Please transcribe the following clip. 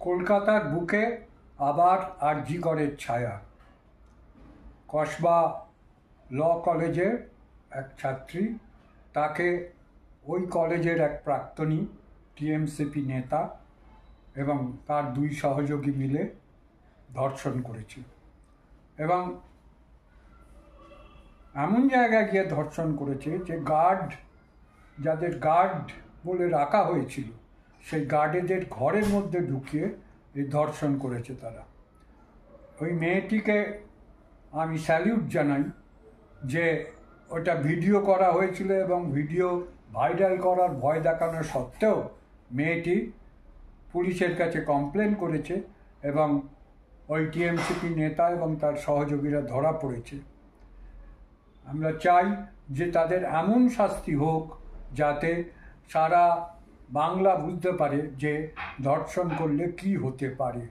কলকাতার বুকে আবার আরজি করের ছায়া। কসবা ল কলেজের এক ছাত্রী, তাকে ওই কলেজের এক প্রাক্তনী টিএমসিপি নেতা এবং তার দুই সহযোগী মিলে ধর্ষণ করেছে এবং এমন জায়গায় গিয়ে ধর্ষণ করেছে যে যাদের গার্ড বলে রাখা হয়েছিল সেই গার্ডেদের ঘরের মধ্যে ঢুকিয়ে এই ধর্ষণ করেছে তারা। ওই মেয়েটিকে আমি স্যালিউট জানাই যে ওটা ভিডিও করা হয়েছিল এবং ভিডিও ভাইরাল করার ভয় দেখানো সত্ত্বেও মেয়েটি পুলিশের কাছে কমপ্লেন করেছে এবং ওই টিএমসিপি নেতা এবং তার সহযোগীরা ধরা পড়েছে। আমরা চাই যে তাদের এমন শাস্তি হোক যাতে সারা বাংলা বুঝতে পারে যে ধর্ষণ করলে কি হতে পারে।